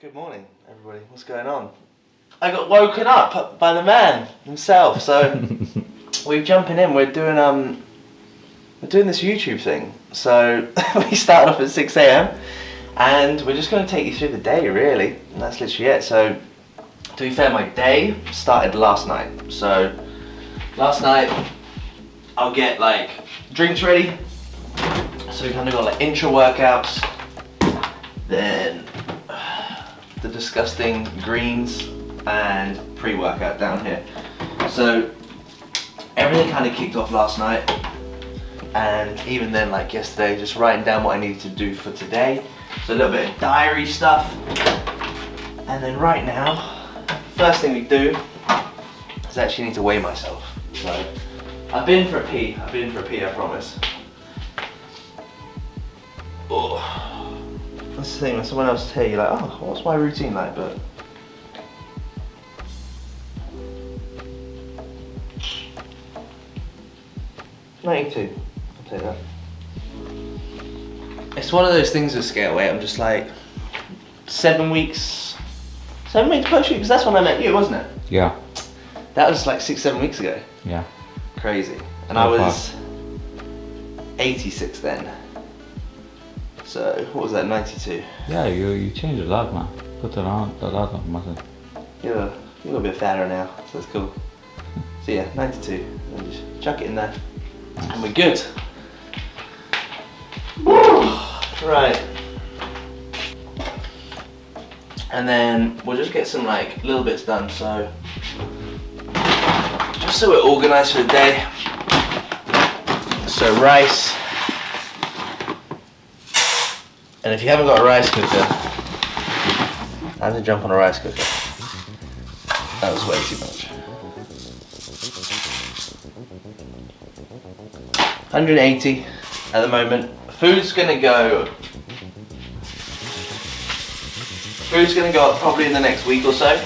Good morning, everybody. What's going on? I got woken up by the man himself. So we're jumping in. We're doing this YouTube thing. So we started off at 6 a.m. and we're just going to take you through the day, really. And that's literally it. So to be fair, my day started last night. So last night I'll get like drinks ready. So we kind of got like intro workouts, then the disgusting greens and pre-workout down here. So everything kind of kicked off last night, and even then, like yesterday, just writing down what I needed to do for today. So a little bit of diary stuff, and then right now, first thing we do is actually need to weigh myself. So I've been for a pee, I promise. Oh. That's the thing, when someone else tell you like, oh, what's my routine like, but... $92, I'll take that. It's one of those things with scale weight, I'm just like, 7 weeks post-shoot, because that's when I met you, wasn't it? Yeah. That was like 6-7 weeks ago. Yeah. Crazy. And I was 86 then. So, what was that, 92? Yeah, you changed a lot, man. Put a lot of muscle. You're a little bit fatter now, so that's cool. So yeah, 92. And just chuck it in there. Nice. And we're good. Right. And then we'll just get some like little bits done, so just so we're organised for the day. So rice. And if you haven't got a rice cooker, I have to jump on a rice cooker. That was way too much. 180 at the moment. Food's gonna go up probably in the next week or so.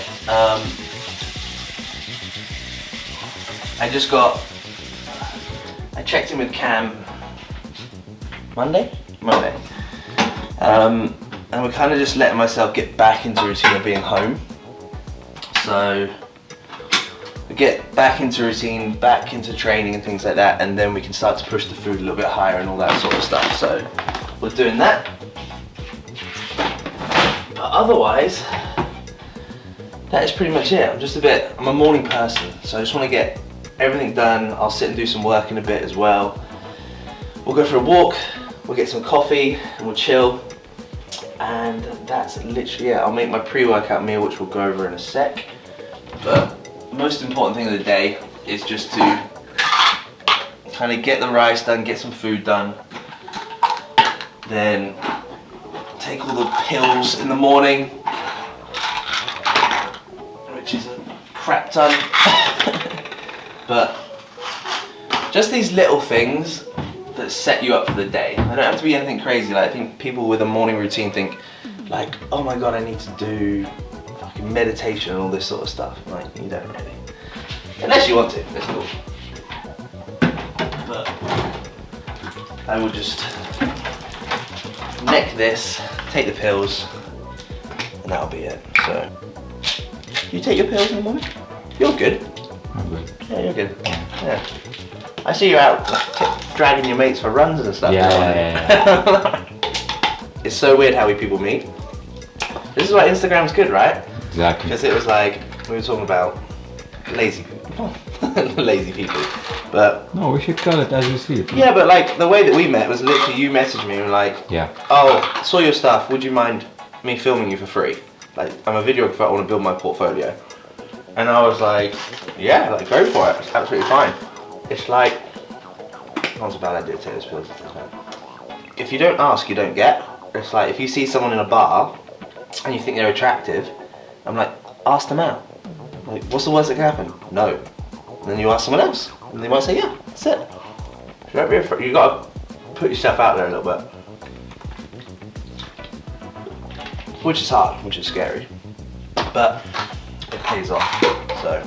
I checked in with Cam Monday. And we're kind of just letting myself get back into routine of being home. So we get back into routine, back into training and things like that, and then we can start to push the food a little bit higher and all that sort of stuff. So we're doing that. But otherwise, that is pretty much it. I'm a morning person, so I just want to get everything done. I'll sit and do some work in a bit as well. We'll go for a walk, we'll get some coffee, and we'll chill. And that's literally it. I'll make my pre-workout meal, which we'll go over in a sec. But the most important thing of the day is just to kind of get the rice done, get some food done. Then take all the pills in the morning, which is a crap ton. But just these little things that set you up for the day. I don't have to be anything crazy. Like, I think people with a morning routine think like, oh my god, I need to do fucking meditation and all this sort of stuff. Like, you don't really. Unless you want to, that's cool. But I will just neck this, take the pills, and that'll be it. So, you take your pills in the morning? You're good. I'm good. Yeah, you're good. Yeah. I see you out like, dragging your mates for runs and stuff. Yeah. It's so weird how we people meet. This is why Instagram's good, right? Exactly. Because it was like, we were talking about lazy people. Lazy people. But... No, we should call it as we see it. Yeah, but like, the way that we met was literally you messaged me and like, yeah. Oh, saw your stuff, would you mind me filming you for free? Like, I'm a videographer, I want to build my portfolio. And I was like, yeah, like, go for it, it's absolutely fine. It's like, that was a bad idea to take this pills. If you don't ask, you don't get. It's like, if you see someone in a bar and you think they're attractive, I'm like, ask them out. Like, what's the worst that can happen? No. And then you ask someone else, and they might say, yeah, that's it. You gotta put yourself out there a little bit. Which is hard, which is scary. But it pays off, so.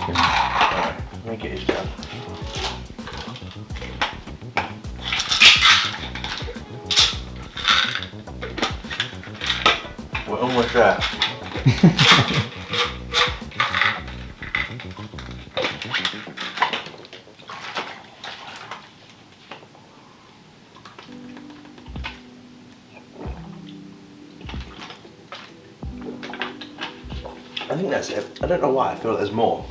Alright, make it each time. We're almost there. I think that's it. I don't know why, I feel like there's more.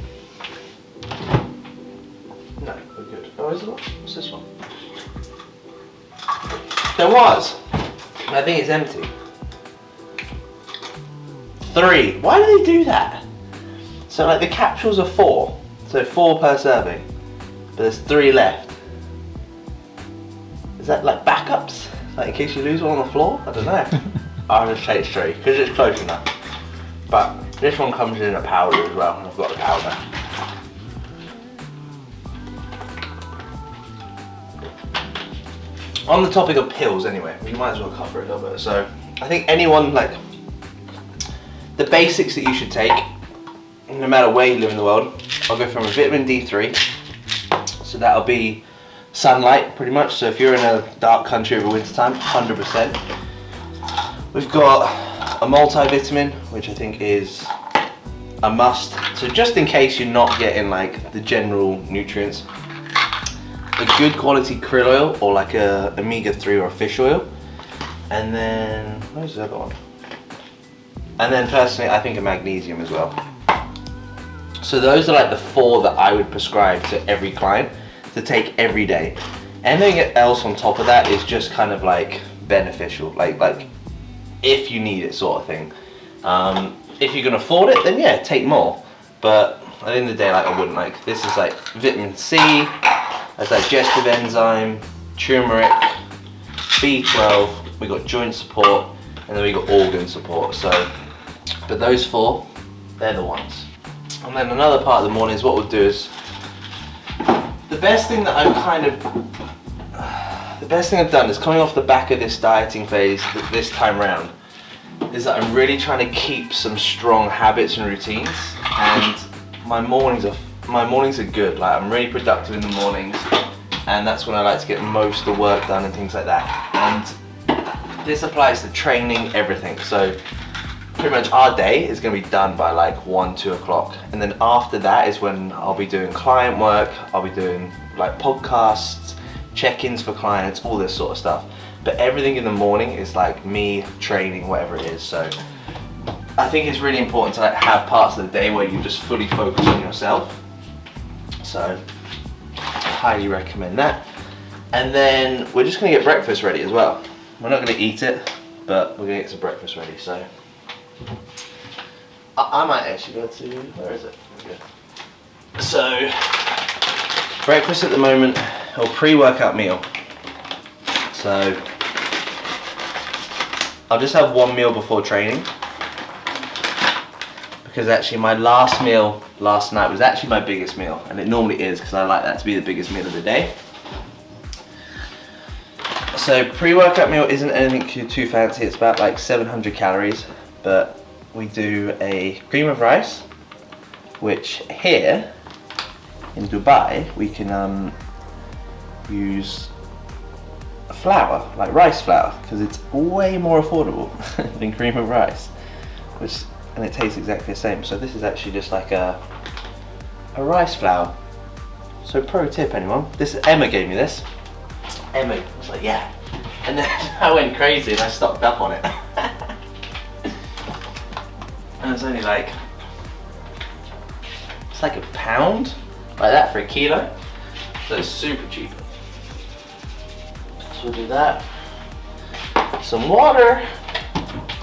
No, we're good. Oh, is there one? What's this one? There was. I think it's empty. 3. Why do they do that? So like the capsules are 4. So 4 per serving. But there's 3 left. Is that like backups? Like in case you lose one on the floor? I don't know. I'll just take 3 because it's close enough. But this one comes in a powder as well, and I've got the powder. On the topic of pills anyway, we might as well cover it a little bit. So I think anyone, like, the basics that you should take, no matter where you live in the world, I'll go from a vitamin D3. So that'll be sunlight pretty much. So if you're in a dark country over winter time, 100%. We've got a multivitamin, which I think is a must. So just in case you're not getting like the general nutrients, a good quality krill oil or like a omega-3 or a fish oil. And then, where's the other one? And then personally, I think a magnesium as well. So those are like the 4 that I would prescribe to every client to take every day. Anything else on top of that is just kind of like beneficial, like if you need it sort of thing. If you can afford it, then yeah, take more. But at the end of the day, like I wouldn't. Like this is like vitamin C, a digestive enzyme, turmeric, B12. We got joint support, and then we got organ support. So, but those 4, they're the ones. And then another part of the morning is what we'll do is the best thing that I've done is coming off the back of this dieting phase this time round is that I'm really trying to keep some strong habits and routines, and my mornings are good. Like I'm really productive in the mornings, and that's when I like to get most of the work done and things like that. And this applies to training, everything. So pretty much our day is going to be done by like 1-2 o'clock, and then after that is when I'll be doing client work, I'll be doing like podcasts, check-ins for clients, all this sort of stuff. But everything in the morning is like me training, whatever it is. So I think it's really important to like have parts of the day where you just fully focus on yourself. So I highly recommend that. And then we're just gonna get breakfast ready as well. We're not gonna eat it, but we're gonna get some breakfast ready. So I might actually go to, where is it? Okay. So breakfast at the moment, or pre-workout meal. So I'll just have 1 meal before training, because actually my last meal last night was actually my biggest meal, and it normally is because I like that to be the biggest meal of the day. So pre-workout meal isn't anything too fancy. It's about like 700 calories, but we do a cream of rice, which here in Dubai we can use flour, like rice flour, because it's way more affordable than cream of rice, and it tastes exactly the same. So this is actually just like a rice flour. So pro tip, anyone, Emma gave me this. Emma was like, yeah, and then I went crazy and I stocked up on it. And it's only like, it's like £1, like that for a kilo, so it's super cheap. So we'll do that, some water,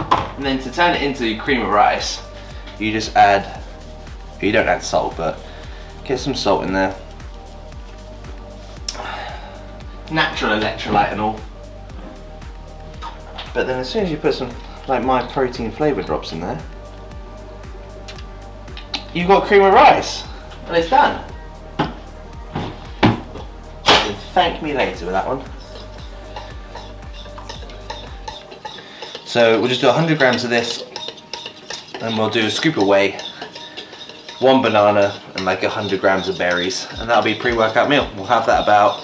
and then to turn it into cream of rice, you just add, you don't add salt, but get some salt in there, natural electrolyte and all. But then as soon as you put some, like my protein flavor drops in there, you've got cream of rice, and it's done. And thank me later with that one. So we'll just do 100 grams of this, and we'll do a scoop of whey, 1 banana, and like 100 grams of berries, and that'll be pre-workout meal. We'll have that about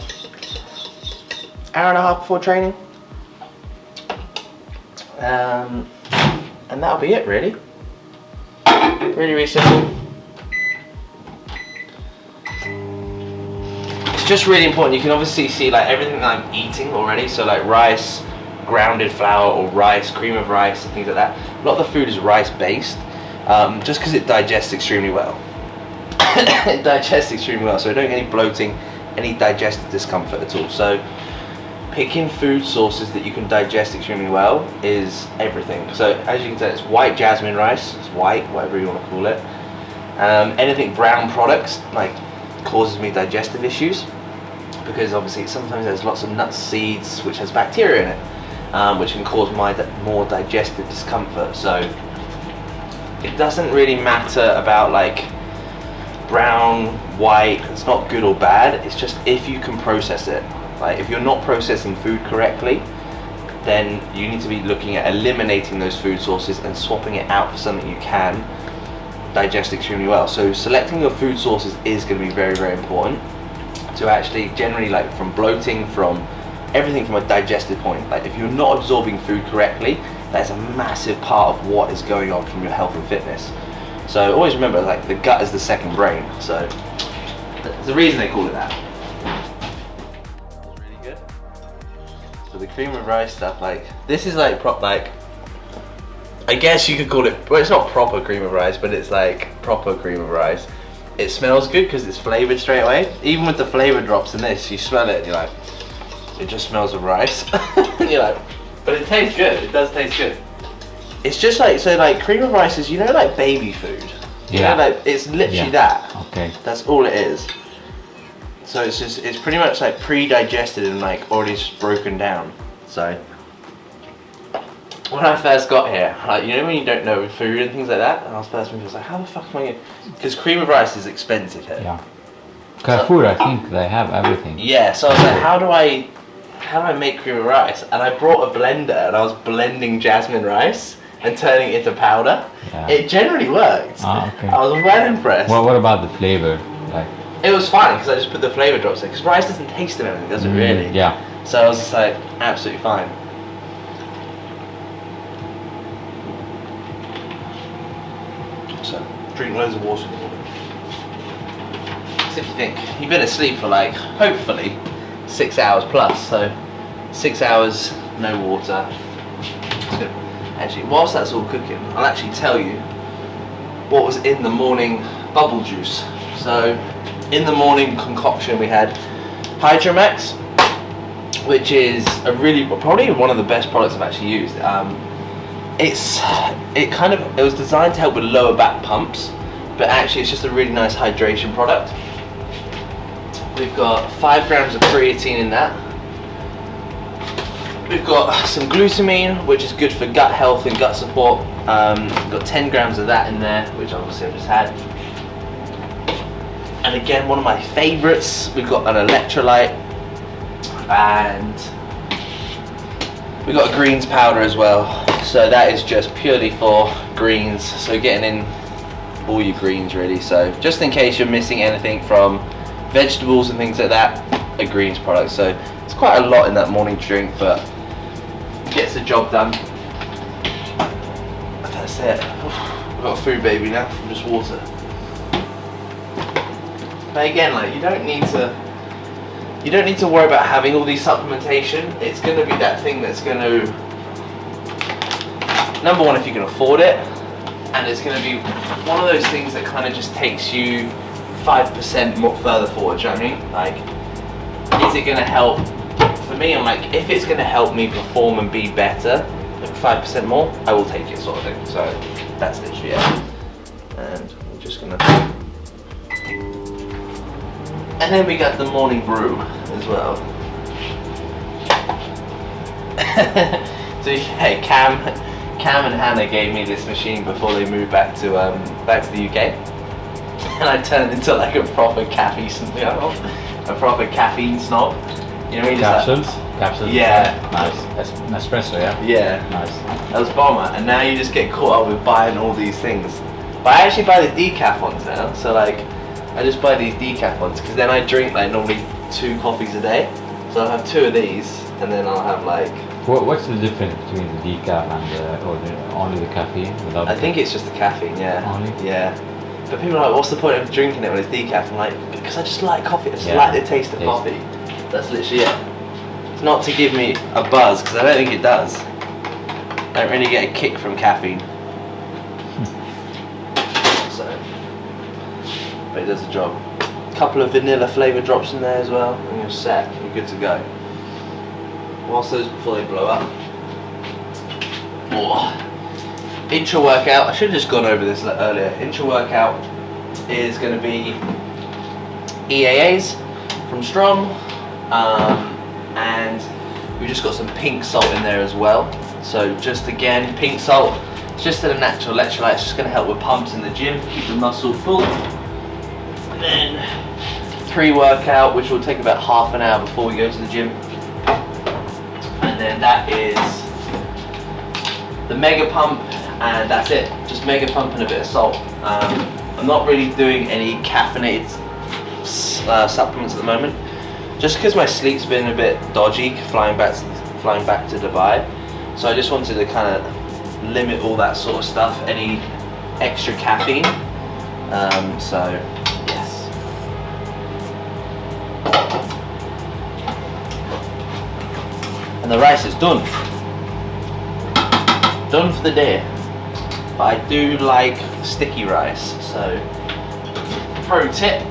an hour and a half before training. And And that'll be it, really. Really, really simple. It's just really important. You can obviously see like everything that I'm eating already. So like rice, grounded flour, or rice, cream of rice, and things like that. A lot of the food is rice based, just because it digests extremely well. It digests extremely well, so I don't get any bloating, any digestive discomfort at all. So picking food sources that you can digest extremely well is everything. So as you can tell, it's white jasmine rice, it's white, whatever you want to call it. Anything brown products like causes me digestive issues, because obviously sometimes there's lots of nuts, seeds, which has bacteria in it, which can cause more digestive discomfort. So it doesn't really matter about like brown, white, it's not good or bad, it's just if you can process it. Like if you're not processing food correctly, then you need to be looking at eliminating those food sources and swapping it out for something you can digest extremely well. So selecting your food sources is going to be very, very important to actually generally, like from bloating, from everything from a digestive point. Like if you're not absorbing food correctly, that's a massive part of what is going on from your health and fitness. So always remember, like the gut is the second brain. So there's a reason they call it that. So the cream of rice stuff, like this is like I guess you could call it, well, it's not proper cream of rice, but it's like proper cream of rice. It smells good because it's flavored straight away. Even with the flavor drops in this, you smell it and you're like, it just smells of rice. You're like, but it tastes good. It does taste good. It's just like, so like cream of rice is, you know, like baby food. You know, like it's literally that. Okay. That's all it is. So it's just, it's pretty much like pre-digested and like already broken down. So when I first got here, like, you know when you don't know food and things like that, and I was first moving, I was like, how the fuck am I gonna, because cream of rice is expensive here. Yeah. Carrefour, I think they have everything. Yeah, so I was like, how do I make cream of rice? And I brought a blender and I was blending jasmine rice and turning it into powder. Yeah. It generally worked. Ah, okay. I was well impressed. Well, what about the flavor? Like, it was fine because I just put the flavor drops in, because rice doesn't taste of anything, does it really? Yeah. So I was just like, absolutely fine. So drink loads of water in the morning. So if you think, you've been asleep for like, hopefully, 6 hours plus, so 6 hours, no water. Actually, whilst that's all cooking, I'll actually tell you what was in the morning bubble juice. So in the morning concoction we had Hydromax, which is a really, probably one of the best products I've actually used. It was designed to help with lower back pumps, but actually it's just a really nice hydration product. We've got 5 grams of creatine in that. We've got some glutamine, which is good for gut health and gut support. We've got 10 grams of that in there, which obviously I've just had. And again, one of my favorites, we've got an electrolyte, and we've got a greens powder as well. So that is just purely for greens, so getting in all your greens really. So just in case you're missing anything from vegetables and things like that, a greens product. So it's quite a lot in that morning drink, but gets the job done. That's it. I've got a food baby now from just water. But again, like you don't need to worry about having all these supplementation. It's going to be that thing that's going to, number one, if you can afford it, and it's going to be one of those things that kind of just takes you 5% more further forward. Do you know what I mean? Like, is it going to help? For me, I'm like, if it's going to help me perform and be better, like 5% more, I will take it, sort of thing. So that's literally it. And we're just going to. And then we got the morning brew as well. So yeah, Cam and Hannah gave me this machine before they moved back to the UK, and I turned into like a proper caffeine snob. You know, capsules? Capsules? Yeah. Nice. Espresso, yeah? Yeah. Nice. That was bomber. And now you just get caught up with buying all these things. But I actually buy the decaf ones now. So like, I just buy these decaf ones because then I drink like normally 2 coffees a day. So I'll have 2 of these, and then I'll have like What's the difference between the decaf and only the caffeine? Without I think it's just the caffeine, yeah. Only? Yeah. But people are like, what's the point of drinking it when it's decaf? I'm like, because I just like coffee. I just Yeah. like the taste of coffee. That's literally it. It's not to give me a buzz, because I don't think it does. I don't really get a kick from caffeine. So, but it does the job. A couple of vanilla flavour drops in there as well, and you're set. You're good to go. Whilst those before they blow up. Oh. Intra workout, I should have just gone over this earlier. Intra workout is going to be EAAs from Strom, and we just got some pink salt in there as well. So just again, pink salt, it's just a natural electrolyte, it's just going to help with pumps in the gym, keep the muscle full. And then pre-workout, which will take about half an hour before we go to the gym. And then that is the mega pump, and that's it. Just mega pump and a bit of salt. I'm not really doing any caffeinated supplements at the moment, just because my sleep's been a bit dodgy flying back to Dubai. So I just wanted to kind of limit all that sort of stuff, any extra caffeine. So yes. And the rice is done. Done for the day. But I do like sticky rice, so pro tip.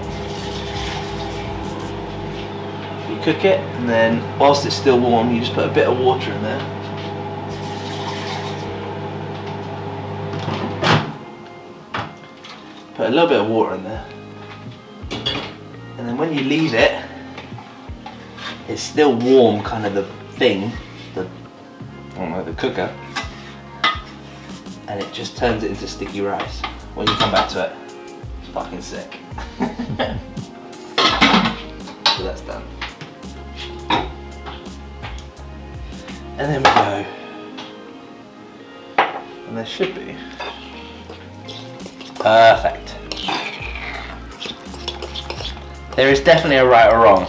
You cook it, and then whilst it's still warm, you just put a bit of water in there. Put a little bit of water in there. And then when you leave it, it's still warm, kind of the thing, I don't know, the cooker. And it just turns it into sticky rice. When you come back to it, it's fucking sick. So that's done. And then we go. And there should be. Perfect. There is definitely a right or wrong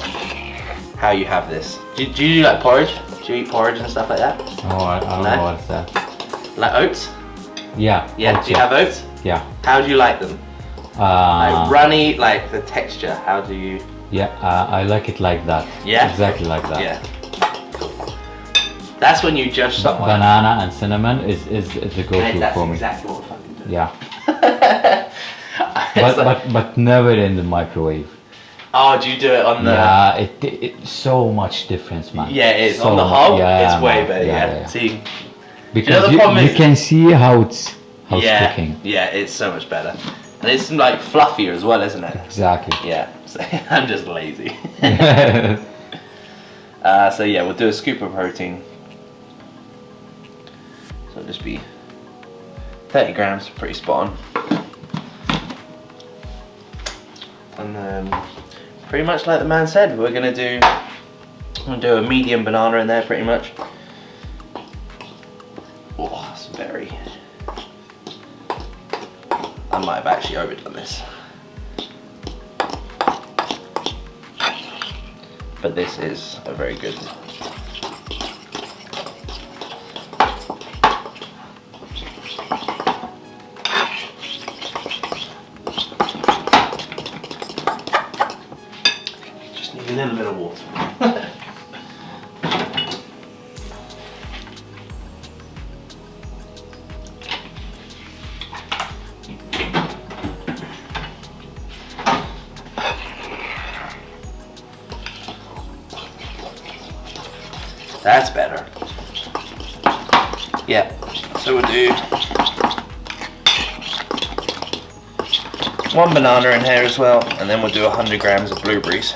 how you have this. Do you do like porridge? Do you eat porridge and stuff like that? Oh, I don't know what's that. Like oats? Yeah. Yeah, oats, do you have oats? Yeah. How do you like them? Like runny, like the texture, how do you? Yeah, I like it like that. Yeah? Exactly like that. Yeah. That's when you judge someone. Banana and cinnamon is the go-to That's for me. exactly what we're fucking doing. Yeah. It's like- but never in the microwave. Oh, do you do it on the? Yeah, it so much difference, man. Yeah, it is. So On the hob, yeah, it's way man. better, yeah. Yeah. See, Because the problem you is- can see how it's cooking. yeah, it's so much better. And it's like fluffier as well, isn't it? Exactly. Yeah, so I'm just lazy. So yeah, we'll do a scoop of protein. So it'll just be 30 grams, pretty spot on. And then, pretty much like the man said, we're gonna do a medium banana in there, pretty much. Oh, that's very. I might have actually overdone this. But this is a very good. Just need a little bit of water. That's better. Yeah, so we'll do one banana in here as well, and then we'll do 100 grams of blueberries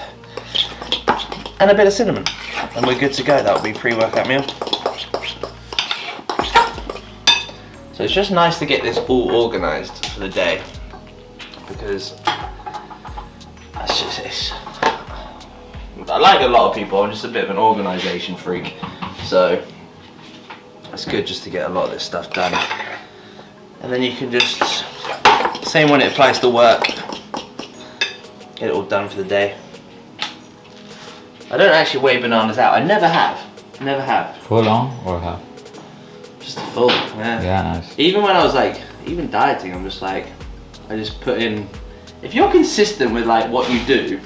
and a bit of cinnamon, and we're good to go. That'll be pre-workout meal. So it's just nice to get this all organised for the day, because I like a lot of people, I'm just a bit of an organisation freak, so it's good just to get a lot of this stuff done. And then you can just, same when it applies to work, get it all done for the day. I don't actually weigh bananas out, I never have. Never have. Full on or half? Just a full, yeah. Yeah, nice. Even when I was like, even dieting, I'm just like, I just put in, if you're consistent with like what you do,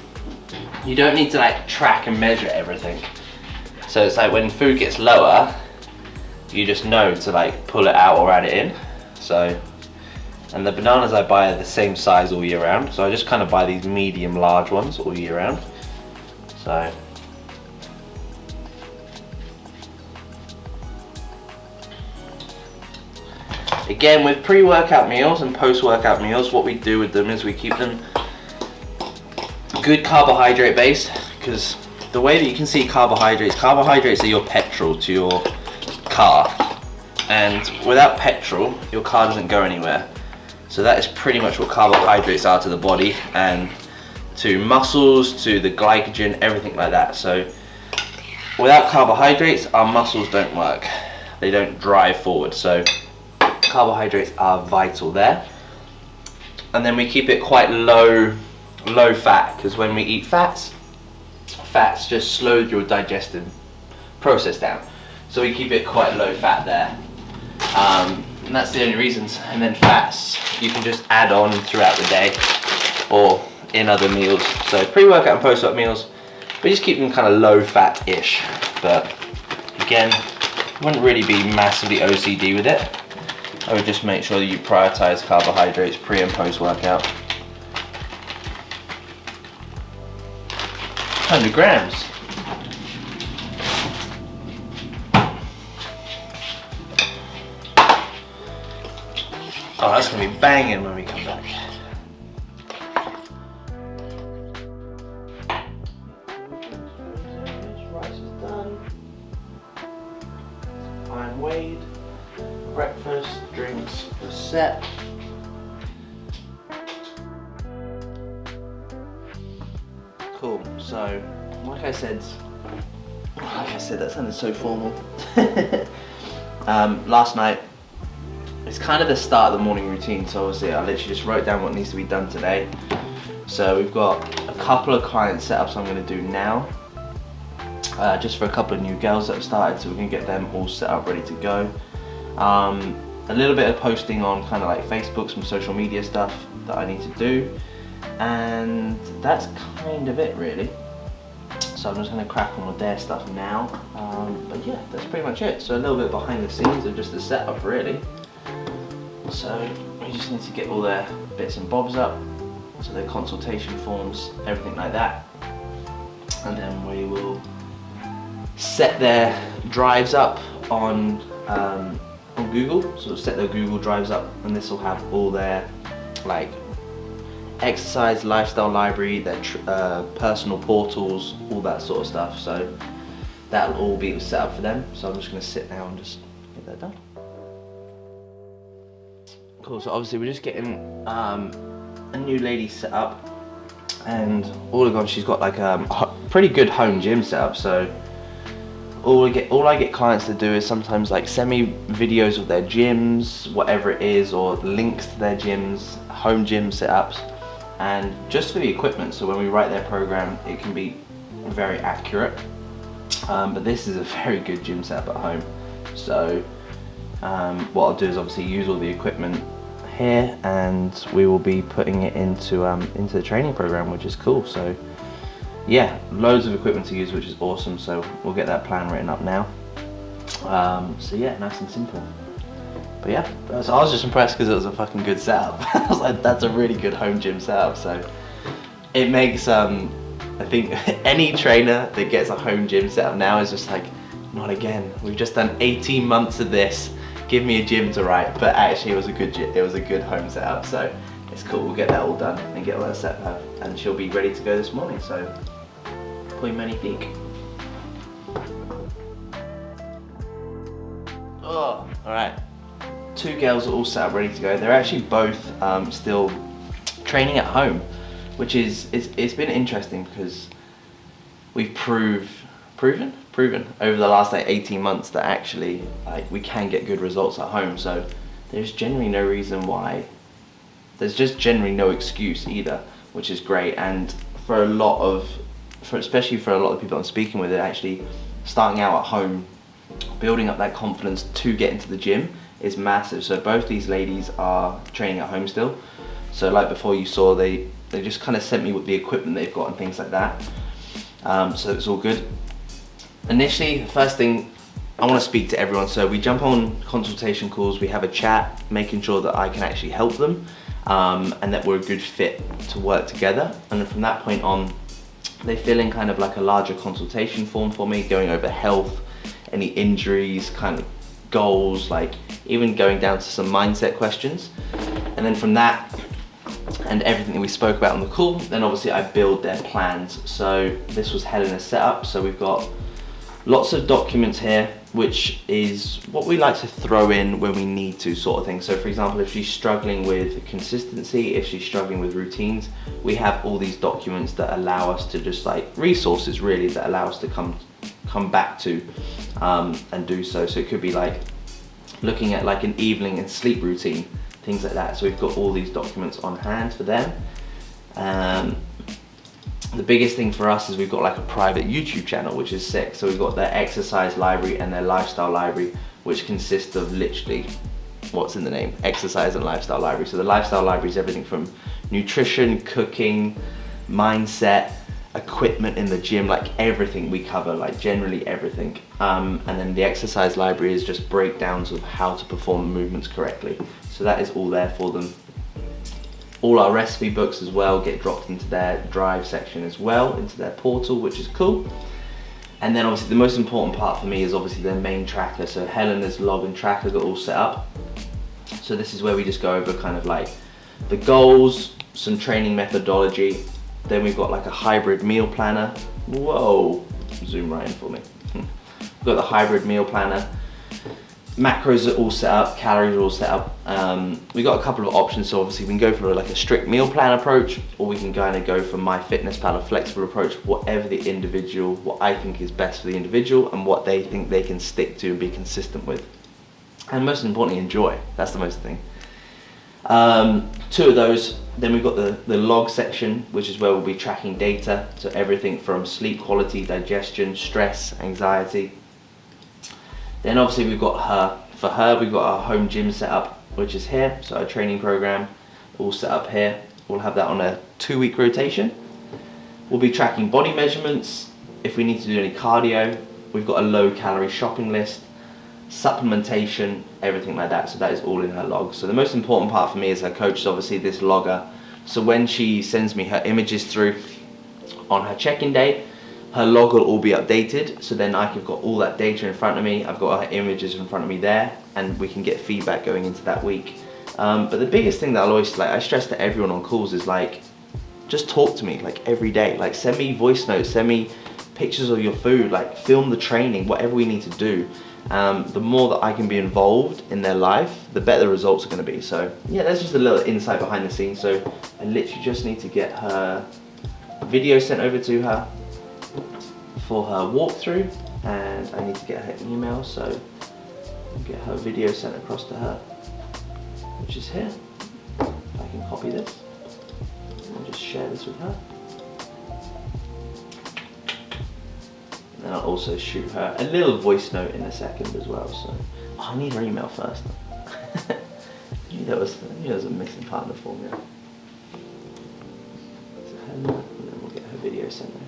you don't need to like track and measure everything. So it's like when food gets lower, you just know to like pull it out or add it in. So, and the bananas I buy are the same size all year round. So I just kind of buy these medium large ones all year round. So. Again, with pre-workout meals and post-workout meals, what we do with them is we keep them good carbohydrate based, because the way that you can see carbohydrates are your petrol to your car, and without petrol your car doesn't go anywhere. So that is pretty much what carbohydrates are to the body and to muscles, to the glycogen, everything like that. So without carbohydrates our muscles don't work, they don't drive forward. So carbohydrates are vital there. And then we keep it quite low fat, because when we eat fats just slow your digestive process down. So we keep it quite low fat there. And that's the only reasons. And then fats you can just add on throughout the day or in other meals. So pre-workout and post-workout meals, we just keep them kind of low fat-ish. But again, wouldn't really be massively OCD with it. I would just make sure that you prioritize carbohydrates pre and post workout. 100 grams. Oh, that's gonna be banging when we come back. Rice is done. I'm weighed. Breakfast, drinks are set. Cool. So, like I said, that sounded so formal. Last night, it's kind of the start of the morning routine. So obviously, I literally just wrote down what needs to be done today. So we've got a couple of client setups I'm going to do now, just for a couple of new girls that have started. So we're going to get them all set up, ready to go. A little bit of posting on kind of like Facebook, some social media stuff that I need to do, and that's kind of it really. So I'm just going to crack on with their stuff now, but yeah, that's pretty much it. So a little bit behind the scenes of just the setup really. So we just need to get all their bits and bobs up, so their consultation forms, everything like that, and then we will set their drives up on Google. So set their Google drives up, and this will have all their like exercise lifestyle library, their personal portals, all that sort of stuff. So that'll all be set up for them. So I'm just going to sit now and just get that done. Cool. So obviously we're just getting a new lady set up, and she's got like a pretty good home gym setup. So all I get clients to do is sometimes like send me videos of their gyms, whatever it is, or links to their gyms, home gym setups, and just for the equipment. So when we write their program, it can be very accurate. But this is a very good gym setup at home. So what I'll do is obviously use all the equipment here, and we will be putting it into the training program, which is cool. So yeah, loads of equipment to use, which is awesome. So we'll get that plan written up now. So yeah, nice and simple. But yeah, so I was just impressed because it was a fucking good setup. I was like, that's a really good home gym setup. So it makes I think any trainer that gets a home gym setup now is just like, not again. We've just done 18 months of this. Give me a gym to write. But actually, it was a good gym. It was a good home setup. So it's cool. We'll get that all done and get all that set up, and she'll be ready to go this morning. So muy magnifique. Oh, all right. Two girls are all set up, ready to go. They're actually both still training at home, which is it's been interesting because we've proven over the last like 18 months that actually like we can get good results at home. So there's generally no reason why. There's just generally no excuse either, which is great. And for especially for a lot of people I'm speaking with, it actually starting out at home, building up that confidence to get into the gym is massive. So both these ladies are training at home still. So like before you saw, they just kind of sent me with the equipment they've got and things like that. So it's all good. Initially, the first thing, I want to speak to everyone. So we jump on consultation calls, we have a chat, making sure that I can actually help them and that we're a good fit to work together. And then from that point on, they fill in kind of like a larger consultation form for me, going over health, any injuries, kind of goals, like even going down to some mindset questions. And then from that, and everything that we spoke about on the call, then obviously I build their plans. So this was Helena's setup. So we've got lots of documents here, which is what we like to throw in when we need to, sort of thing. So for example, if she's struggling with consistency, if she's struggling with routines, we have all these documents that allow us to just like resources really that allow us to come back to and do so. So it could be like looking at like an evening and sleep routine, things like that. So we've got all these documents on hand for them. The biggest thing for us is we've got like a private YouTube channel, which is sick. So we've got their exercise library and their lifestyle library, which consists of literally what's in the name, exercise and lifestyle library. So the lifestyle library is everything from nutrition, cooking, mindset, equipment in the gym, like everything we cover, like generally everything. And then the exercise library is just breakdowns of how to perform movements correctly. So that is all there for them. All our recipe books as well get dropped into their drive section as well, into their portal, which is cool. And then obviously the most important part for me is obviously their main tracker. So Helena's log and tracker got all set up. So this is where we just go over kind of like the goals, some training methodology. Then we've got like a hybrid meal planner. Whoa, zoom right in for me. We've got the hybrid meal planner. Macros are all set up, calories are all set up. We've got a couple of options. So obviously we can go for like a strict meal plan approach, or we can kind of go for MyFitnessPal, a flexible approach, whatever the individual, what I think is best for the individual and what they think they can stick to and be consistent with. And most importantly, enjoy. That's the most thing. Two of those. Then we've got the log section, which is where we'll be tracking data. So everything from sleep quality, digestion, stress, anxiety. Then obviously we've got for her, we've got our home gym set up, which is here. So our training program, all set up here. We'll have that on a 2-week rotation. We'll be tracking body measurements. If we need to do any cardio, we've got a low calorie shopping list, supplementation, everything like that. So that is all in her log. So the most important part for me as her coach is obviously this logger. So when she sends me her images through on her check-in day, her log will all be updated, so then I've got all that data in front of me, I've got her images in front of me there, and we can get feedback going into that week. But the biggest thing that I'll always, like I stress to everyone on calls is like, just talk to me like every day. Like send me voice notes, send me pictures of your food, like film the training, whatever we need to do. The more that I can be involved in their life, the better the results are going to be. So yeah, that's just a little insight behind the scenes. So I literally just need to get her video sent over to her for her walkthrough, and I need to get her email, so I'll get her video sent across to her, which is here. I can copy this and just share this with her. And then I'll also shoot her a little voice note in a second as well. So I need her email first. I knew there was a missing partner for me. So Helena, and then we'll get her video sent over.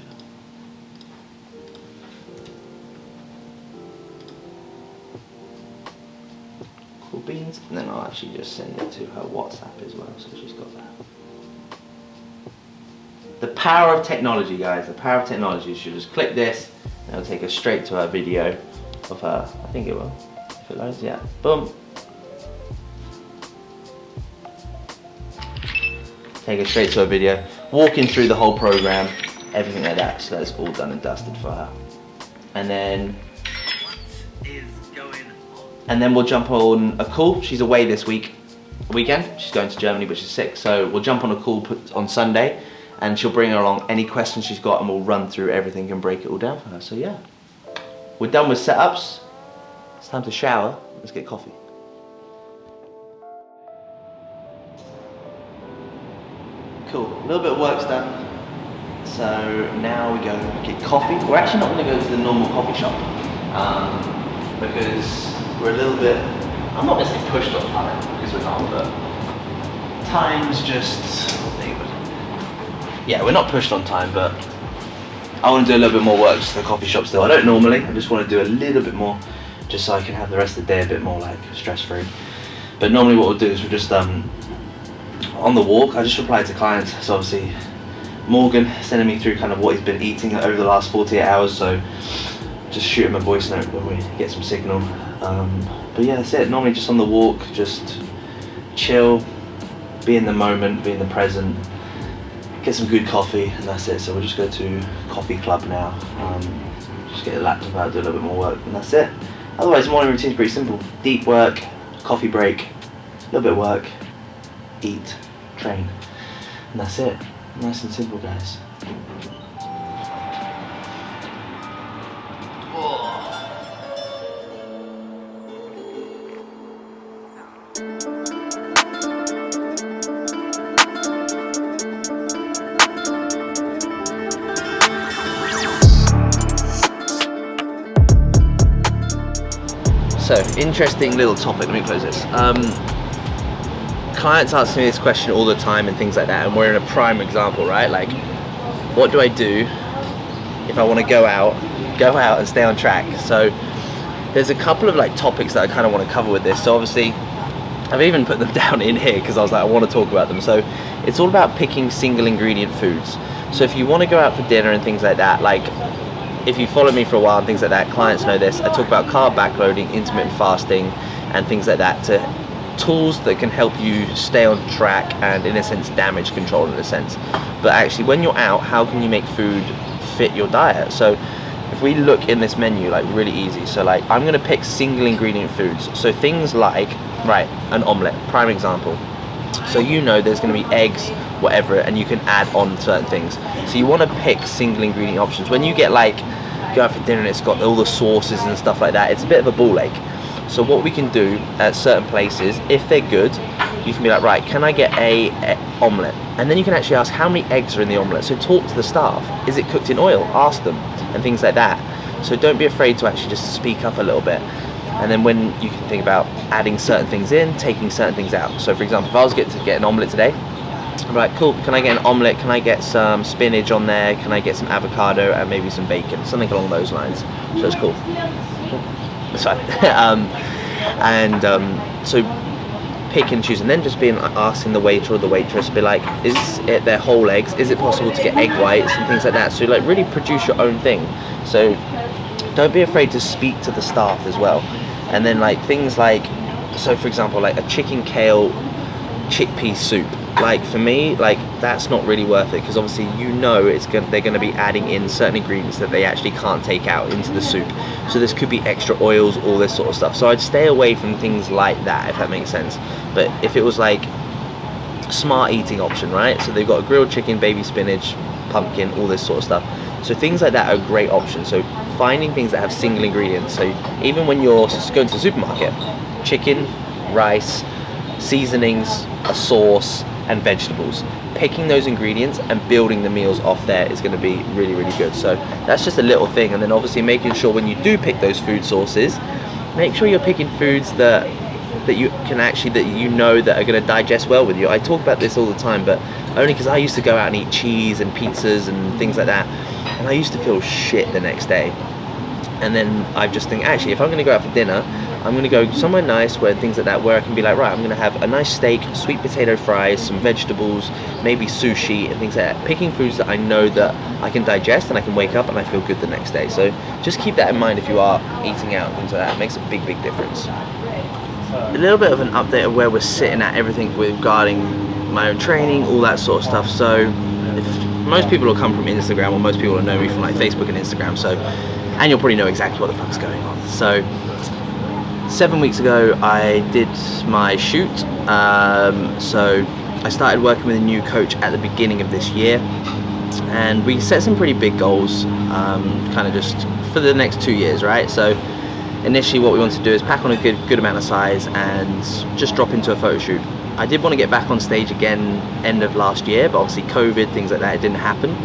Cool beans, and then I'll actually just send it to her WhatsApp as well, so she's got that. The power of technology, guys, the power of technology. She'll just click this, and it'll take us straight to her video of her, I think it will, if it loads, yeah, boom. Take us straight to her video, walking through the whole program, everything like that, so that's all done and dusted for her. And then we'll jump on a call. She's away this weekend. She's going to Germany, but she's sick. So we'll jump on a call on Sunday, and she'll bring her along any questions she's got, and we'll run through everything and break it all down for her. So yeah, we're done with setups. It's time to shower. Let's get coffee. Cool, a little bit of work's done. So now we go get coffee. We're actually not gonna go to the normal coffee shop. because we're a little bit, I'm not going to say pushed on time, because we're not, but time's just, yeah, we're not pushed on time, but I want to do a little bit more work to the coffee shop still. I don't normally, I just want to do a little bit more, just so I can have the rest of the day a bit more like stress-free. But normally what we'll do is we're just on the walk. I just reply to clients, so obviously Morgan sending me through kind of what he's been eating over the last 48 hours, so just shoot him a voice note when we get some signal. But yeah, that's it. Normally just on the walk, just chill, be in the moment, be in the present, get some good coffee, and that's it. So we'll just go to coffee club now, just get the laptop out, do a little bit more work, and that's it. Otherwise, morning routine's pretty simple. Deep work, coffee break, a little bit of work, eat, train, and that's it. Nice and simple, guys. So, interesting little topic, let me close this. Clients ask me this question all the time and things like that, and we're in a prime example, right? Like, what do I do if I want to go out and stay on track? So, there's a couple of like topics that I kind of want to cover with this. So obviously, I've even put them down in here because I was like, I want to talk about them. So, it's all about picking single ingredient foods. So if you want to go out for dinner and things like that, like, if you follow me for a while and things like that, clients know this. I talk about carb backloading, intermittent fasting, and things like that, to tools that can help you stay on track and, in a sense, damage control in a sense. But actually, when you're out, how can you make food fit your diet? So if we look in this menu, like, really easy. So like, I'm gonna pick single ingredient foods. So things like, right, an omelette, prime example. So you know there's going to be eggs, whatever, and you can add on certain things. So you want to pick single ingredient options. When you get like, go out for dinner and it's got all the sauces and stuff like that, it's a bit of a ball ache. So what we can do at certain places, if they're good, you can be like, right, can I get a omelette? And then you can actually ask how many eggs are in the omelette. So talk to the staff. Is it cooked in oil? Ask them, and things like that. So don't be afraid to actually just speak up a little bit. And then when you can think about adding certain things in, taking certain things out. So for example, if I was to get an omelette today, I'm like, cool, can I get an omelette? Can I get some spinach on there? Can I get some avocado and maybe some bacon? Something along those lines. So it's cool. That's fine. So pick and choose, and then just asking the waiter or the waitress, be like, is it their whole eggs? Is it possible to get egg whites and things like that? So like really produce your own thing. So don't be afraid to speak to the staff as well. And then like things like, so for example, like a chicken kale chickpea soup. Like for me, like that's not really worth it, because obviously they're going to be adding in certain ingredients that they actually can't take out into the soup. So this could be extra oils, all this sort of stuff. So I'd stay away from things like that, if that makes sense. But if it was like smart eating option, right? So they've got a grilled chicken, baby spinach, pumpkin, all this sort of stuff. So things like that are a great option. So finding things that have single ingredients. So even when you're going to the supermarket, chicken, rice, seasonings, a sauce, and vegetables. Picking those ingredients and building the meals off there is going to be really, really good. So that's just a little thing. And then obviously making sure when you do pick those food sources, make sure you're picking foods that you can actually, that you know that are going to digest well with you. I talk about this all the time, but only because I used to go out and eat cheese and pizzas and things like that, and I used to feel shit the next day. And then I just think, actually, if I'm going to go out for dinner, I'm going to go somewhere nice where things like that, where I can be like, right, I'm going to have a nice steak, sweet potato fries, some vegetables, maybe sushi and things like that. Picking foods that I know that I can digest and I can wake up and I feel good the next day. So just keep that in mind if you are eating out and things like that. It makes a big, big difference. A little bit of an update of where we're sitting at everything regarding my own training, all that sort of stuff. So if most people will come from Instagram, or most people will know me from like Facebook and Instagram. So, and you'll probably know exactly what the fuck's going on. So 7 weeks ago I did my shoot. So I started working with a new coach at the beginning of this year, and we set some pretty big goals, kind of just for the next 2 years, right? So initially what we wanted to do is pack on a good amount of size and just drop into a photo shoot. I did want to get back on stage again end of last year, but obviously COVID, things like that, it didn't happen.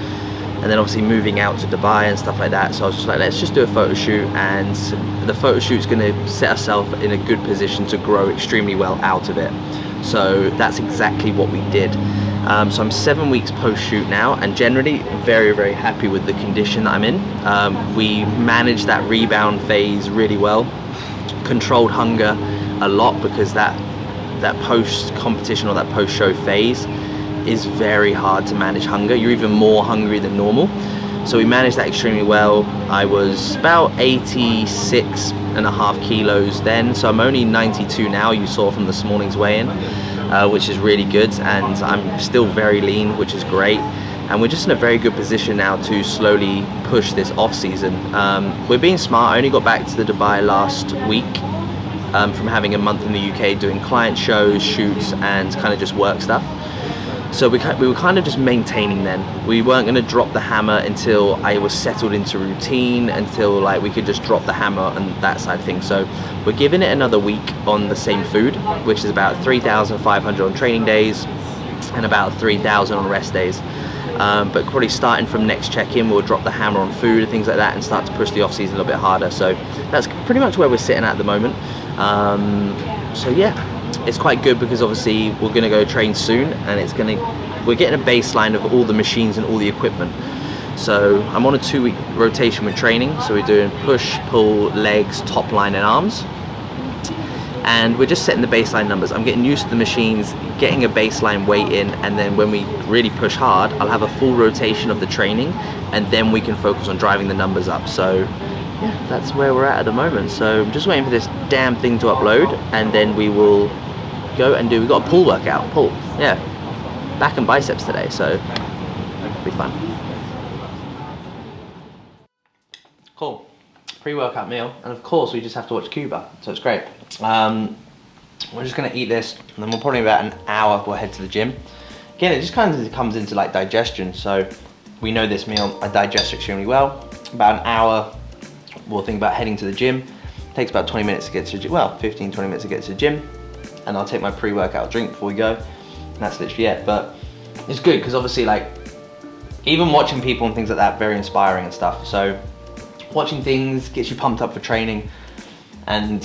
and then obviously moving out to Dubai and stuff like that. So I was just like, let's just do a photo shoot, and the photo shoot's going to set ourselves in a good position to grow extremely well out of it. So that's exactly what we did. So I'm 7 weeks post shoot now, and generally very, very happy with the condition that I'm in. We managed that rebound phase really well, controlled hunger a lot, because that post competition or that post show phase is very hard to manage hunger. You're even more hungry than normal. So we managed that extremely well. I was about 86.5 kilos then, so I'm only 92 now, you saw from this morning's weigh-in, which is really good, and I'm still very lean, which is great. And we're just in a very good position now to slowly push this off season. We're being smart. I only got back to the Dubai last week from having a month in the UK doing client shows, shoots, and kind of just work stuff. So we were kind of just maintaining then. We weren't going to drop the hammer until I was settled into routine, until like we could just drop the hammer and that side of things. So we're giving it another week on the same food, which is about 3,500 on training days and about 3,000 on rest days. But probably starting from next check-in, we'll drop the hammer on food and things like that and start to push the off-season a little bit harder. So that's pretty much where we're sitting at the moment. So yeah, it's quite good, because obviously we're going to go train soon, and we're getting a baseline of all the machines and all the equipment. So I'm on a 2-week rotation with training, so we're doing push, pull, legs, top line and arms, and we're just setting the baseline numbers. I'm getting used to the machines, getting a baseline weight in, and then when we really push hard, I'll have a full rotation of the training, and then we can focus on driving the numbers up. So yeah, that's where we're at the moment. So I'm just waiting for this damn thing to upload, and then we will go and we've got a pull workout, yeah, back and biceps today, so it'll be fun. Cool, pre-workout meal, and of course we just have to watch Cuba, so it's great. We're just gonna eat this, and then we'll probably about an hour we'll head to the gym. Again, it just kind of comes into like digestion, so we know this meal, I digest extremely well. About an hour, we'll think about heading to the gym. It takes about 20 minutes to get to the gym, well, 15-20 minutes to get to the gym. And I'll take my pre-workout drink before we go, and that's literally it. But it's good, because obviously like even watching people and things like that, very inspiring and stuff. So watching things gets you pumped up for training, and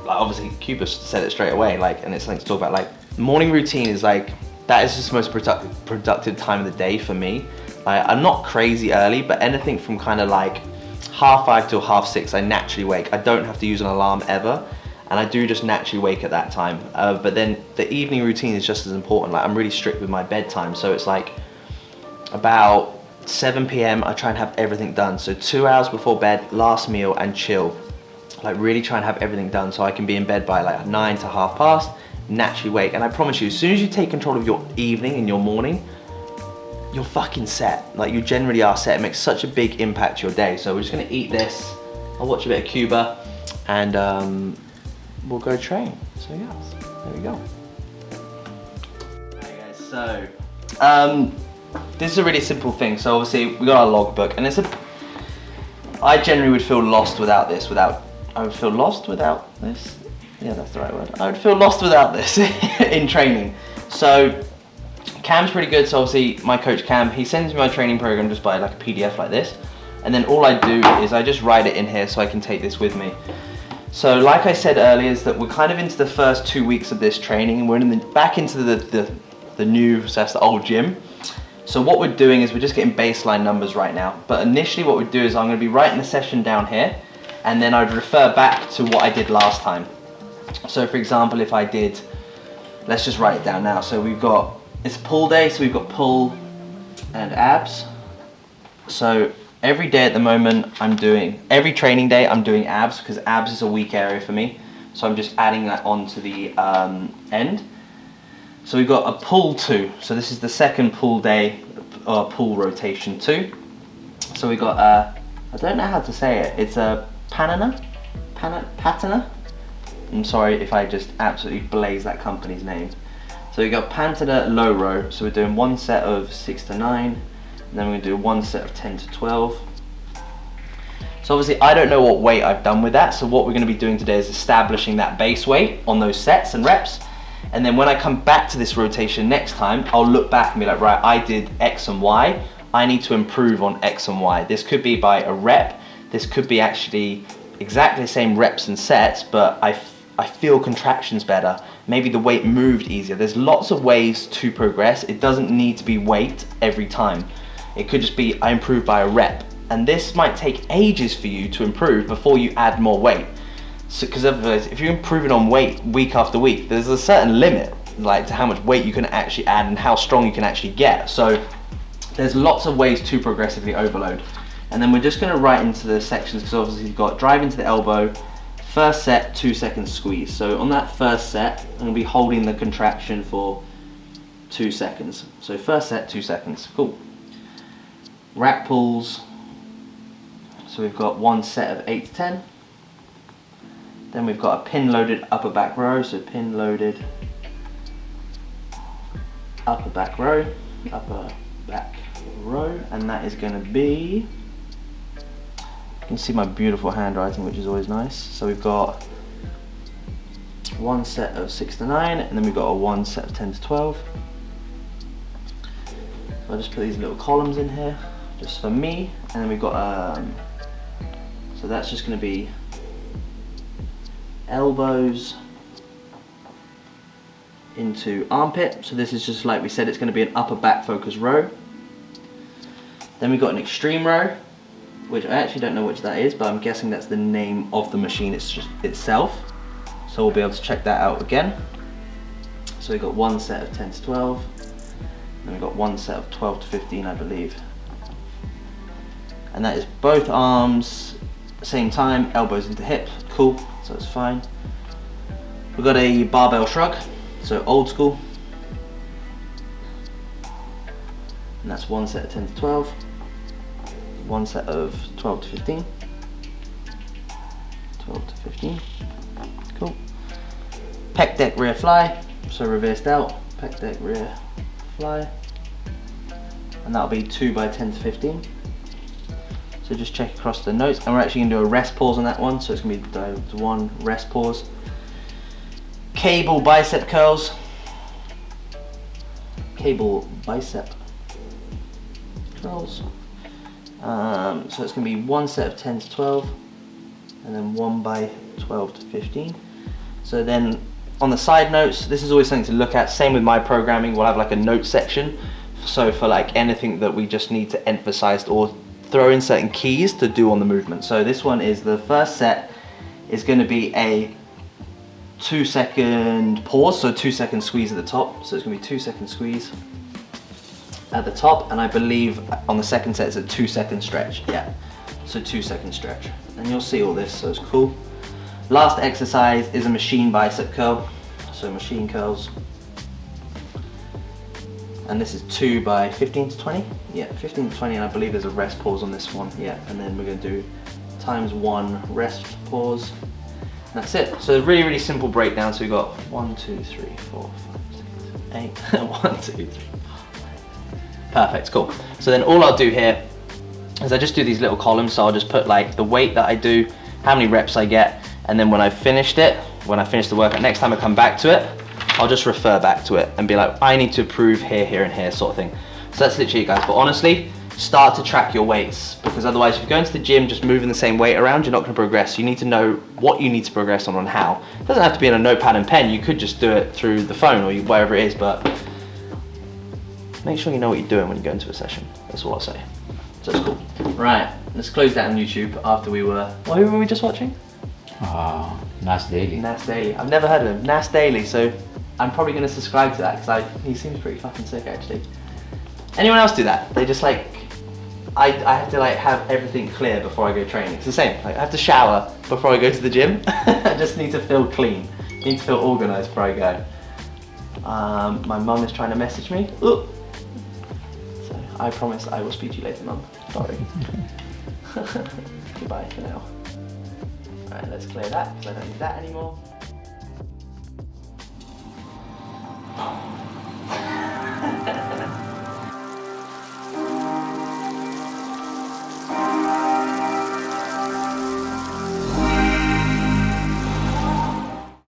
like, obviously Cuba said it straight away, like, and it's something to talk about. Like, morning routine is like, that is just the most productive time of the day for me. I'm not crazy early, but anything from kind of like 5:30 till 6:30, I naturally wake. I don't have to use an alarm ever. And I do just naturally wake at that time. But then the evening routine is just as important. Like, I'm really strict with my bedtime. So it's like about 7 p.m. I try and have everything done. So 2 hours before bed, last meal, and chill. Like, really try and have everything done so I can be in bed by like 9 to 9:30, naturally wake. And I promise you, as soon as you take control of your evening and your morning, you're fucking set. Like, you generally are set. It makes such a big impact to your day. So we're just gonna eat this. I'll watch a bit of Cuba, and we'll go train. So yes, there we go. Hey guys, so this is a really simple thing. So obviously we got our logbook, and I generally would feel lost without this. I would feel lost without this. Yeah, that's the right word. I would feel lost without this in training. So Cam's pretty good. So obviously my coach Cam, he sends me my training program just by like a PDF like this, and then all I do is I just write it in here so I can take this with me. So like I said earlier, is that we're kind of into the first 2 weeks of this training, and we're back into the new, so that's the old gym. So what we're doing is we're just getting baseline numbers right now. But initially what we do is I'm going to be writing the session down here, and then I'd refer back to what I did last time. So for example, if I did, let's just write it down now. So it's pull day, so we've got pull and abs. So every day at the moment, every training day I'm doing abs, because abs is a weak area for me. So I'm just adding that on to the end. So we've got a pull 2. So this is the second pull day, pull rotation 2. So we got I don't know how to say it. It's a patina. I'm sorry if I just absolutely blaze that company's name. So we got patina low row. So we're doing one set of 6 to 9, and then we're gonna do one set of 10 to 12. So obviously I don't know what weight I've done with that. So what we're gonna be doing today is establishing that base weight on those sets and reps. And then when I come back to this rotation next time, I'll look back and be like, right, I did X and Y. I need to improve on X and Y. This could be by a rep, this could be actually exactly the same reps and sets, but I feel contractions better. Maybe the weight moved easier. There's lots of ways to progress. It doesn't need to be weight every time. It could just be I improved by a rep. And this might take ages for you to improve before you add more weight. So, because otherwise, if you're improving on weight week after week, there's a certain limit, like to how much weight you can actually add and how strong you can actually get. So there's lots of ways to progressively overload. And then we're just going to write into the sections, because obviously you've got drive into the elbow, first set, 2 seconds squeeze. So on that first set, I'm going to be holding the contraction for 2 seconds. So first set, 2 seconds. Cool. Rack pulls. So we've got 1 set of 8 to 10. Then we've got a pin loaded upper back row. So pin loaded upper back row, and that is going to be, you can see my beautiful handwriting, which is always nice. So we've got 1 set of 6 to 9, and then we've got a 1 set of 10 to 12. So I'll just put these little columns in here, just for me, and then we've got, so that's just going to be elbows into armpit. So this is just like we said, it's going to be an upper back focus row. Then we've got an extreme row, which I actually don't know which that is, but I'm guessing that's the name of the machine itself. So we'll be able to check that out again. So we've got 1 set of 10 to 12, and we've got 1 set of 12 to 15, I believe. And that is both arms, same time, elbows into hip. Cool, so it's fine. We've got a barbell shrug, so old school. And that's 1 set of 10 to 12, 1 set of 12 to 15, 12 to 15, cool. Pec deck rear fly, so reversed out, pec deck rear fly, and that'll be 2 by 10 to 15. So just check across the notes, and we're actually going to do a rest pause on that one, so it's going to be 1 rest pause. Cable bicep curls, cable bicep curls. So it's going to be 1 set of 10 to 12, and then 1 by 12 to 15. So then on the side notes, this is always something to look at. Same with my programming, we'll have like a note section. So for like anything that we just need to emphasize or throw in certain keys to do on the movement. So this one is the first set is going to be a 2 second pause, so 2 second squeeze at the top. So it's going to be 2 second squeeze at the top, and I believe on the second set it's a 2 second stretch. Yeah, so 2 second stretch, and you'll see all this, so it's cool. Last exercise is a machine bicep curl, so machine curls, and this is 2 by 15 to 20. Yeah, 15 to 20, and I believe there's a rest pause on this one. Yeah, and then we're going to do ×1 rest pause. That's it. So really, really simple breakdown. So we've got 1, 2, 3, 4, 5, 6, 8. 1, 2, 3, 4, 5. Perfect, cool. So then all I'll do here is I just do these little columns. So I'll just put like the weight that I do, how many reps I get, and then when I've finished it, when I finish the workout, next time I come back to it, I'll just refer back to it and be like, I need to improve here, here, and here, sort of thing. So that's literally it, guys. But honestly, start to track your weights, because otherwise if you go into the gym just moving the same weight around, you're not going to progress. You need to know what you need to progress on and how. It doesn't have to be in a notepad and pen. You could just do it through the phone or wherever it is, but make sure you know what you're doing when you go into a session. That's all I'll say. So it's cool. Right, let's close down YouTube after we were, what were we just watching? Nas Daily. Nas Daily. I've never heard of him. Nas Daily, so I'm probably going to subscribe to that because he seems pretty fucking sick actually. Anyone else do that? They just like, I have to like have everything clear before I go training. It's the same, like I have to shower before I go to the gym. I just need to feel clean, need to feel organised before I go. My mum is trying to message me. Ooh. So I promise I will speak to you later, mum. Sorry. Goodbye for now. Alright, let's clear that because I don't need that anymore.